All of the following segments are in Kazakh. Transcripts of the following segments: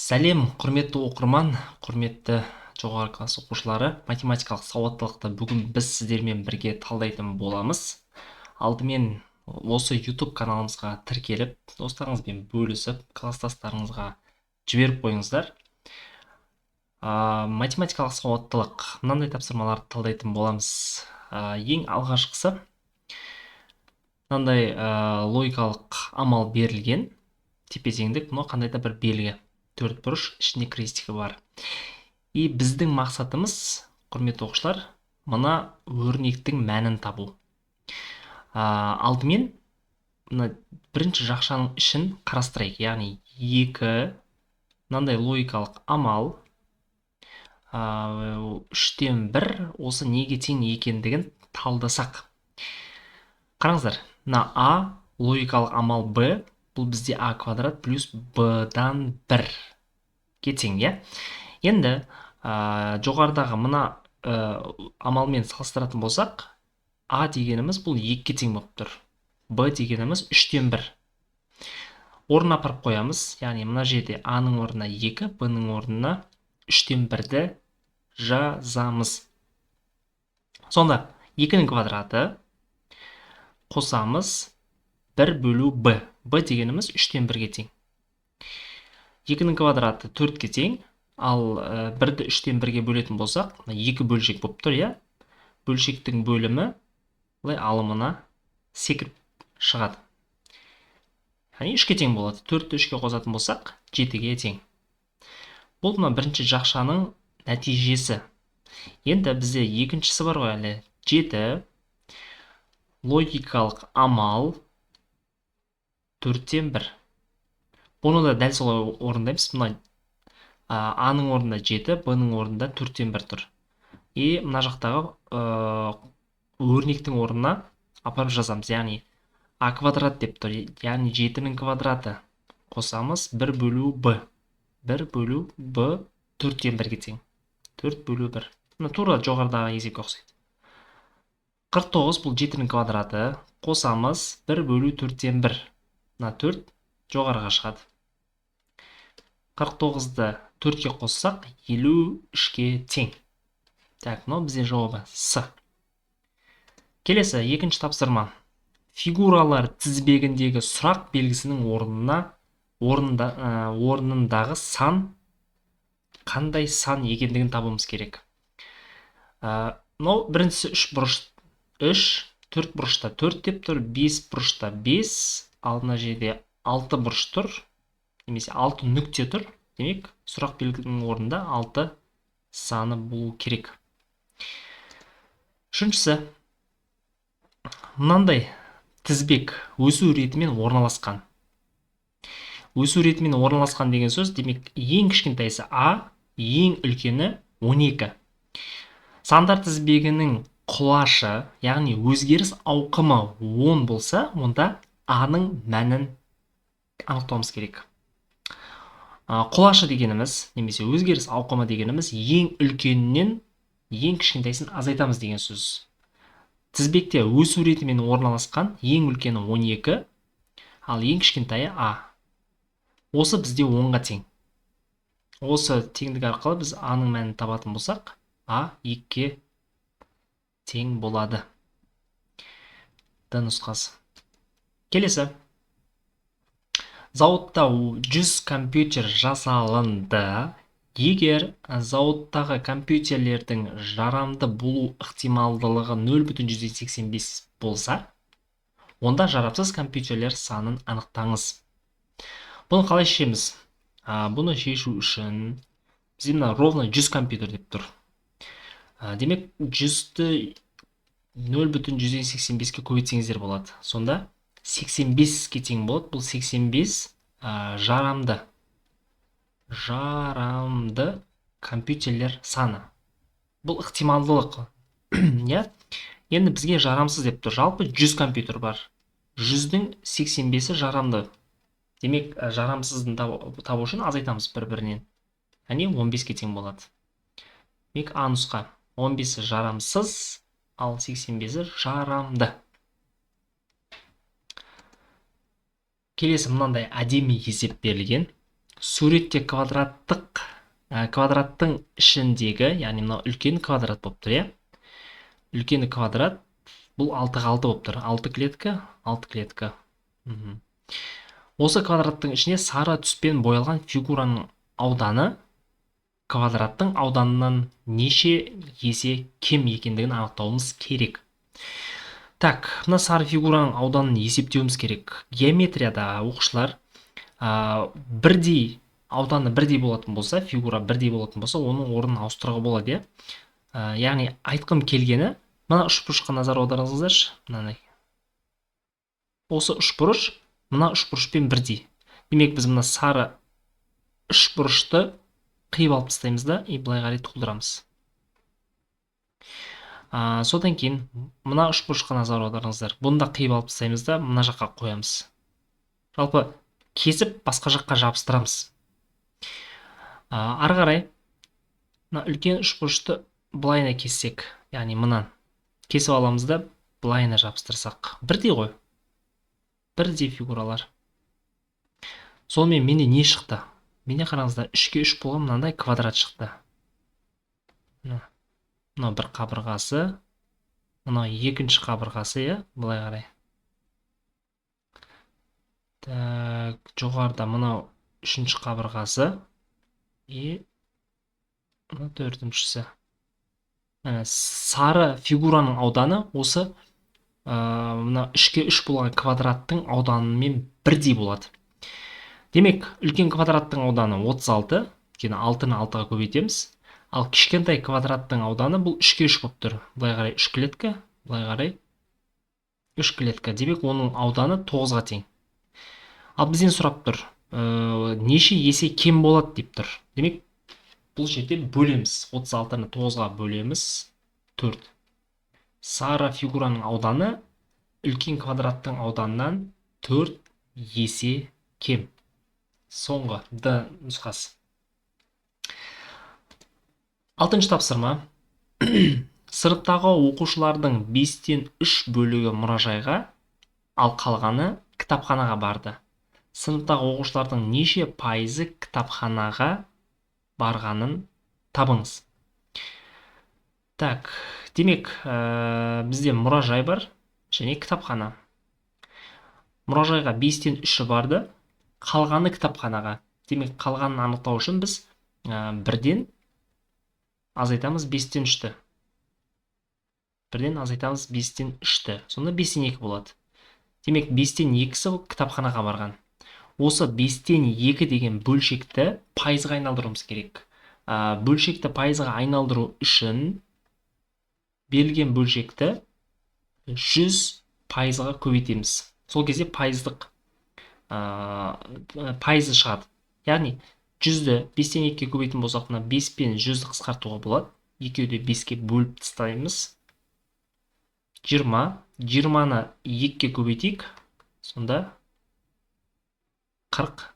Сәлем, құрметті оқырман, құрметті жоғары класс оқушылары. Математикалық сауаттылықты бүгін біз сіздермен бірге талдайтын боламыз. Алдымен осы YouTube каналымызға тіркеліп, достарыңызбен бөлісіп, класстастарыңызға жіберіп қойыңыздар. Математикалық сауаттылық мынандай тапсырмаларды талдайтын боламыз. Ең алғашқысы мынандай логикалық амал берілген. Тепе-теңдік, мынау қандай да бір белгі. Төрт бұрыш, ішінде крестигі бар. И біздің мақсатымыз, құрметті оқушылар, мына өрнектің мәнін табу. Алдымен бірінші жақшаның ішін қарастырайық. Яғни 2 мынандай логикалық амал 3-тен 1 осы неге тең екендігін талдасақ. Қараңыздар, мына А логикалық амал Б, бұл бізде А квадрат плюс Б-дан 1 тең, иә? Енді жоғарыдағы мына амалмен салыстыратын болсақ, А дегеніміз бұл 2-ге тең болып тұр. Б дегеніміз 3-тен 1. Орнына апарып қоямыз, яғни мына жерде А-ның орнына 2, Б-ның орнына 3-тен 1-ді жазамыз. Сонда 2-ның квадраты қосамыз 1 бөлу Б. Б дегеніміз 3-тен 1-ге тең. 2-ның квадраты 4-ге тең, ал 1-ді 3-тен 1-ге бөлетін болсақ, 2 бөлшек болып тұр, иә? Бөлшектің бөлімі алымына секіріп шығады. Яғни 3-ге тең болады. 4-ті 3-ге қосатын болсақ, 7-ге тең. Бұл мына бірінші жақшаның нәтижесі. Енді бізде екіншісі бар ғой әлі. 7 логикалық амал 4-тен 1. Бұны да дәл солай орындаймыз. Мына А-ның орнында 7, Б-ның орнында 4-тен 1 тұр. И мына жақтағы өрнектің орнына апарып жазамыз. Яғни А квадрат деп тұр. Яғни 7-ның квадраты қосамыз 1 бөлу Б. 1 бөлу Б 4-тен 1-ге тең. 4 бөлу 1. Мына тура жоғарыдағы есепке ұқсайды. 49 бұл 7-ның квадраты. Қосамыз 1 бөлу 4-тен 1. Мына 4 жоғарыға шығады. 49-ды 4-ке қоссақ, 53-ке тең. Так, мынау бізде жауабы С. Келесі, екінші тапсырма. Фигуралар тізбегіндегі сұрақ белгісінің орнындағы сан қандай сан екендігін табуымыз керек. Мынау біріншісі 3 бұрыш 3, 4 бұрышта 4 деп тұр, 5 бұрышта 5, ал мына жерде 6 бұрыш тұр, немесе 6 нүкте тұр. Демек, сұрақ белгінің орнында 6 саны болу керек. Үшіншісі, мынандай тізбек өсу ретімен орналасқан. Өсу ретімен орналасқан деген сөз, демек, ең кішкентайсы А, ең үлкені 12. Сандар тізбегінің құлашы, яғни өзгеріс ауқымы 10 болса, онда А-ның мәнін анықтауымыз керек. Құлашы дегеніміз, немесе өзгеріс ауқымы дегеніміз, ең үлкенінен ең кішкентайсын азайтамыз деген сөз. Тізбекте өсу ретімен орналасқан ең үлкені 12, ал ең кішкентайы А. Осы бізде 10-ға тең. Осы теңдік арқылы біз А-ның мәнін табатын болсақ, А 2-ге тең болады. Д нұсқасы. Келесі. Зауытта 100 компьютер жасалынды. Егер зауыттағы компьютерлердің жарамды болу ықтималдылығы 0,185 болса, онда жарамсыз компьютерлер санын анықтаңыз. Бұны қалай шешеміз? Бұны шешу үшін бізде мына ровно 100 компьютер деп тұр. Демек, 100-ті 0,185-ке көбейтсеңіздер болады. Сонда 85-ке тең болады. Бұл 85 жарамды компьютерлер саны. Бұл ықтималдылық. Енді бізге жарамсыз деп тұр. Жалпы 100 компьютер бар. 100-дің 85-і жарамды. Демек, жарамсыздың табу үшін азайтамыз бір-бірінен. Яғни 15-ке тең болады. Демек, А нұсқа. 15-і жарамсыз, ал 85-і жарамды. Келесі мынандай әдемі есеп берілген. суретте квадраттың ішіндегі, яғни мынау үлкен квадрат болып тұр, иә? Үлкені квадрат, бұл 6-ға 6 болып тұр. 6 клетка, 6 клетка. Осы квадраттың ішіне сары түспен боялған фигураның ауданы квадраттың ауданынан неше есе кем екендігін анықтауымыз керек. Так, мына сары фигураның ауданын есептеуіміз керек. Геометрияда оқушылар ауданы бірдей болатын болса, фигура бірдей болатын болса, оның орнын ауыстыруға болады, иә? Яғни айтқым келгені, мына үшбұрышқа назар аударыңыздаршы. Осы үшбұрыш мына үшбұрышпен бірдей. Демек біз мына сары үшбұрышты қиып алып тастаймыз да, былай қарай толтырамыз. Содан кейін мына үшбұрышқа назар аударыңыздар. Бұны да қиып алып тастаймыз да, мына жаққа қоямыз. Жалпы кесіп басқа жаққа жабыстырамыз. Ары қарай мына үлкен үшбұрышты былайына кессек, яғни мынан кесіп аламыз да былайына жабыстырсақ. Бірдей ғой. Бірдей фигуралар. Сонымен менде не шықты? Менде қараңыздар, 3-ке 3 болған мынандай квадрат шықты. Мынау бір қабырғасы, мынау екінші қабырғасы, иә, былай қарай. Так, жоғарыда мынау үшінші қабырғасы и мынау төртіншісі. Сары фигураның ауданы осы мына 3-ке 3 болған квадраттың ауданымен бірдей болады. Демек, үлкен квадраттың ауданы 36, өйткені 6-ны 6-ға көбейтеміз. Ал кішкентай квадраттың ауданы бұл 3-ке 3 болып тұр. Былай қарай 3 клетка, былай қарай 3 клетка. Демек, оның ауданы 9-ға тең. Ал бізден сұрап тұр, неше есе кем болады деп тұр. Демек, бұл жерде бөлеміз. 36-ны 9-ға бөлеміз 4. Сары фигураның ауданы үлкен квадраттың ауданынан 4 есе кем. Соңғы Д нұсқасы. 6-шы тапсырма. Сыныптағы оқушылардың 5-тен 3 бөлігі мұражайға, ал қалғаны кітапханаға барды. Сыныптағы оқушылардың неше пайызы кітапханаға барғанын табыңыз. Так, демек, бізде мұражай бар және кітапхана. Мұражайға 5-тен 3 барды, қалғаны кітапханаға. Демек, қалғанын анықтау үшін біз бірден азайтамыз 5-тен 3-ті. Бірден азайтамыз 5-тен 3-ті. Сонда 5-тен 2 болады. Демек, 5-тен 2-сі кітапханаға барған. Осы 5-тен 2 деген бөлшекті пайызға айналдыруымыз керек. Бөлшекті пайызға айналдыру үшін берілген бөлшекті 100 пайызға көбейтеміз. Сол кезде пайыздық пайызы шығады. Яғни 100-ді 5-тен 2-ге көбейтін болсақ, 5 пен 100-ді қысқартуға болады. Екеуді 5-ке бөліп тастаймыз. 20. 20-ны 2-ге көбейтейік. Сонда 40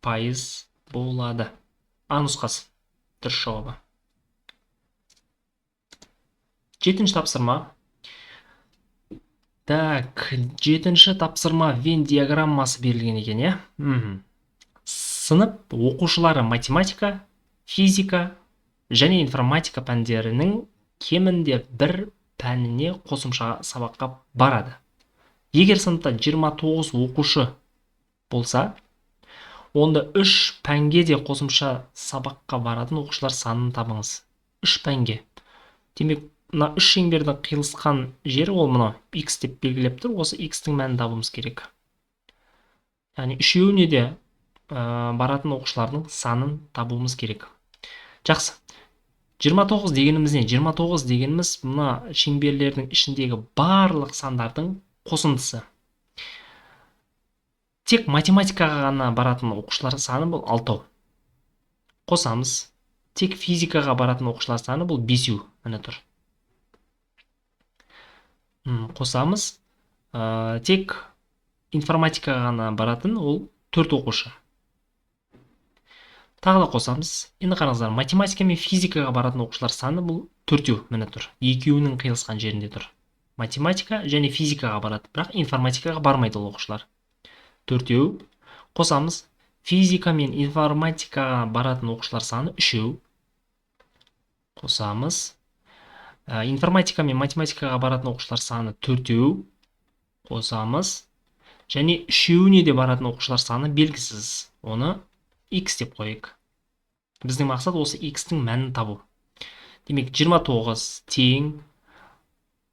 пайыз болады. А нұсқасы. Дұрыс жауабы. 7-ші тапсырма. Так, 7-ші тапсырма Вен диаграммасы берілген екен, иә? Сынып оқушылары математика, физика және информатика пәндерінің кемінде бір пәніне қосымша сабаққа барады. Егер сыныпта 29 оқушы болса, онда 3 пәнге де қосымша сабаққа баратын оқушылар санын табыңыз. 3 пәнге. Демек, мына 3 шеңбердің қиылысқан жері ол мына x деп белгілеп тұр. Осы x-тің мәнін табуымыз керек. Яғни үшеуіне де баратын оқушылардың санын табуымыз керек. Жақсы. 29 дегеніміз не? 29 дегеніміз мына шеңберлердің ішіндегі барлық сандардың қосындысы. Тек математикаға ғана баратын оқушылар саны бұл 6. Қосамыз. Тек физикаға баратын оқушылар саны бұл 5. Міне тұр. Қосамыз. Тек информатикаға ғана баратын ол 4 оқушы. Тағы да қосамыз. Енді қараңыздар, математика мен физикаға баратын оқушылар саны бұл 4. Міне тұр. Екеуінің қиылысқан жерінде тұр. Математика және физикаға барады, бірақ информатикаға бармайды ол оқушылар. 4. Қосамыз. Физика мен информатикаға баратын оқушылар саны 3. Қосамыз. Информатика мен математикаға баратын оқушылар саны 4. Қосамыз. Және 3-іне де баратын оқушылар саны белгісіз. Оны x деп қойық. Біздің мақсат осы x-тің мәнін табу. Демек 29 тең.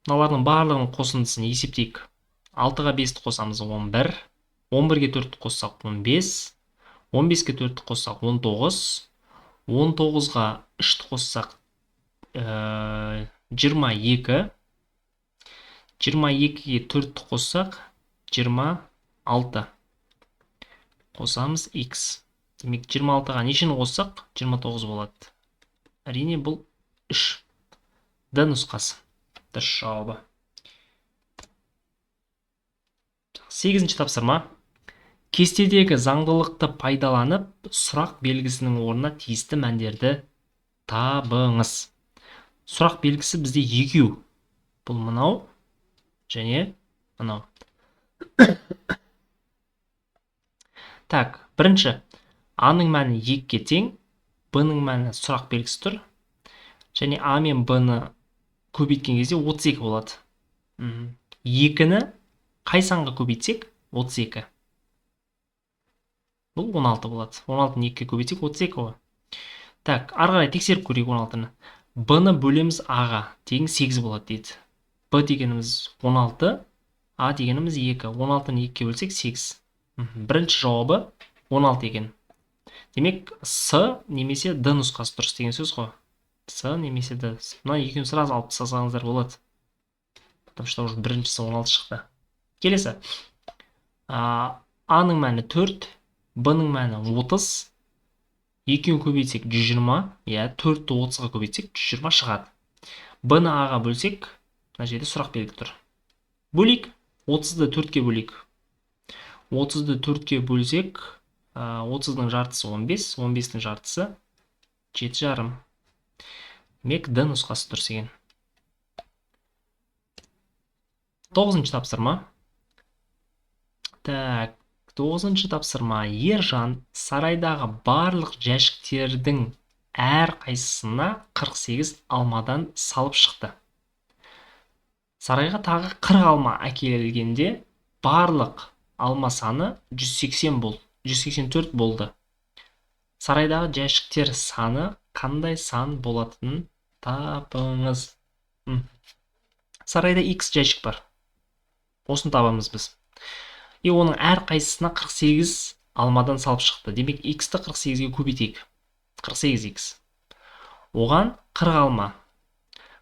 Мыналардың барлығының қосындысын есептейік. 6-ға 5-ті қосамыз 11. 11-ге 4-ті қоссақ 15. 15-ге 4-ті қоссақ 19. 19-ға 3-ті қоссақ 22. 22-ге 4-ті қоссақ 26. Қосамыз x. Демек 26-ға нешені қоссақ 29 болады. Әрине бұл 3. Д нұсқасы. Дұрыс жауабы. 8-ші тапсырма. Кестедегі заңдылықты пайдаланып, сұрақ белгісінің орнына тиісті мәндерді табыңыз. Сұрақ белгісі бізде 2. Бұл мынау және мынау. Так, бірінші. А-ның мәні 2-ге тең, Б-ның мәні сұрақ белгісі тұр. Және А мен Б-ны көбейткен кезде 32 болады. 2-ні қай санға көбейтсек 32. Бұл 16 болады. 16-ны 2-ге көбейтсек 32 ғой. Так, арғарай тексеріп көрейік 16-ны. Б-ны бөлеміз А-ға тең 8 болады дейді. Б дегеніміз 16, А дегеніміз 2. 16-ны 2-ге бөлсек 8. Бірінші жауабы 16 екен. Демек, С немесе Д нұсқасы дұрыс деген сөз ғой. С немесе Д. Мына екеуін сразу алып тастасаңыздар болады. Потому что уже біріншісі 16 шықты. Келесі. А-ның мәні 4, Б-ның мәні 30. Екеуін көбейтсек 120. 4-ті 30-ға көбейтсек 120 шығады. Б-ны А-ға бөлсек, мына жерде сұрақ белгі тұр. Бөлейік. 30-ды 4-ке бөлейік. 30-ды 4-ке бөлсек, 30-ның жартысы 15, 15-ның жартысы 7,5. Демек, Д нұсқасы дұрыс екен. 9-ші тапсырма. Так, 9-ші тапсырма. Ержан сарайдағы барлық жәшіктердің әр қайсысына 48 алмадан салып шықты. Сарайға тағы 40 алма әкелгенде барлық алма саны 184 болды. Сарайдағы жәшіктер саны қандай сан болатынын табыңыз. Сарайда X жәшік бар. Осын табамыз біз. Оның әр қайсысына 48 алмадан салып шықты. Демек, X-ті 48-ге көбейтейік. 48X. Оған 40 алма.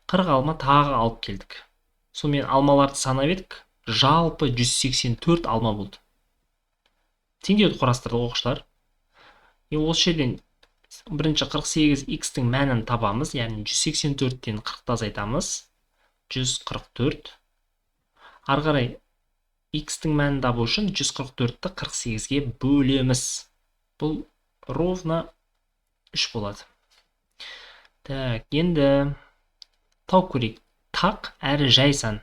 40 алма тағы алып келдік. Сонымен алмаларды санап едік. Жалпы 184 алма болды. Теңдеуді құрастырдық оқушылар. Осы жерден бірінші 48X-тің мәнін табамыз. Яғни 184-тен 40-ті азайтамыз. 144. Арғарай X-тің мәнін табу үшін 144-ті 48-ге бөлеміз. Бұл ровно 3 болады. Так, енді тауып көрейік. Тақ әрі жай сан.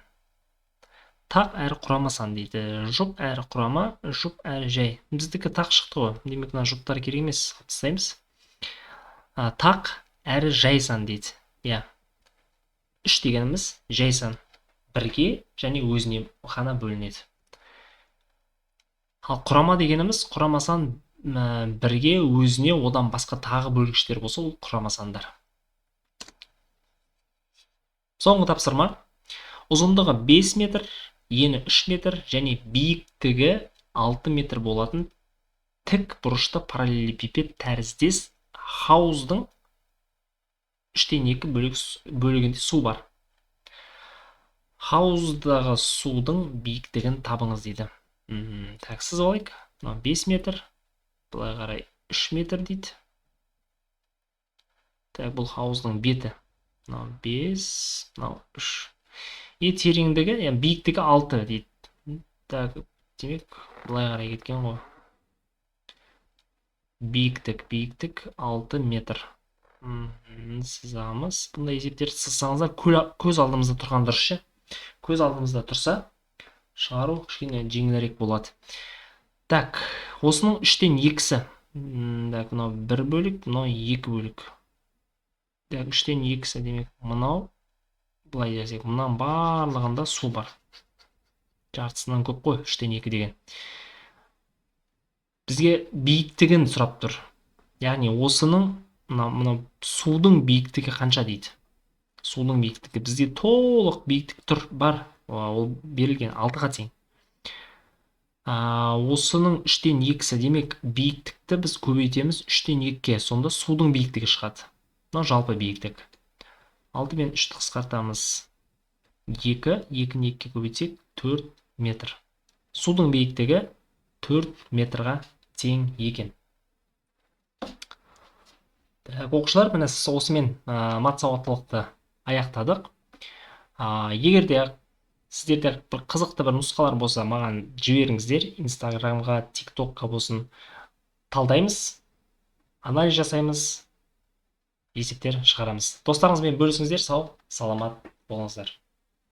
Тақ әрі құрама сан дейді. Жұп әрі құрама, жұп әрі жай. Біздікі тақ шықты ғой. Демек, мына жұптар керек емес. Тастаймыз. Тақ әрі жай сан дейді. 3 дегеніміз жай сан. Бірге және өзіне ғана бөлінеді. Ал құрама дегеніміз құрама сан бірге өзіне одан басқа тағы бөлгіштер болса, ол құрама сандар. Соңғы тапсырма. Ұзындығы 5 метр, ені 3 метр және биіктігі 6 метр болатын тік бұрышты параллелепипед тәріздес хауыздың 3/2 бөлігінде су бар. Хауздағы судың биіктігін табыңыз дейді. Так, сызып алайық. 5 метр, былай қарай 3 метр дейді. Так, бұл хауыздың беті. 5, 3. Тереңдігі, биіктігі 6 дейді. Так, демек, былай қарай кеткен ғой. Биіктік 6 метр. Сызамыз. Бұндай есептерді сызсаңыздар, көз алдымызда тұрған дұрыс. Көз алдымызда тұрса, шығару кішкене жеңілірек болады. Так, осының 3-тен 2-сі. Так, мынау 1 бөлік, мынау 2 бөлік. Так, 3-тен 2-сі демек, мынау былай десек, мынаның барлығында су бар. Жартысынан көп қой, 3-тен 2 деген. Бізге биіктігін сұрап тұр. Яғни осының мына судың биіктігі қанша дейді. Судың биіктігі бізде толық биіктік тұр бар. Ол берілген 6-ға тең. Осының 3-тен 2-сі демек биіктікті біз көбейтеміз 3-тен 2-ге. Сонда судың биіктігі шығады. Мына жалпы биіктік. 6 мен 3-ті қысқартамыз. 2, 2-ні 2-ге көбейтсек 4 метр. Судың биіктігі 4 метрға тең екен. Оқушылар, міне осымен мат сауаттылықты аяқтадық. Егер де сіздерде бір қызықты бір нұсқалар болса, маған жіберіңіздер. Инстаграмға, тиктокқа болсын, талдаймыз, анализ жасаймыз, есептер шығарамыз. Достарыңызбен бөлісіңіздер. Сау, саламат болыңыздар.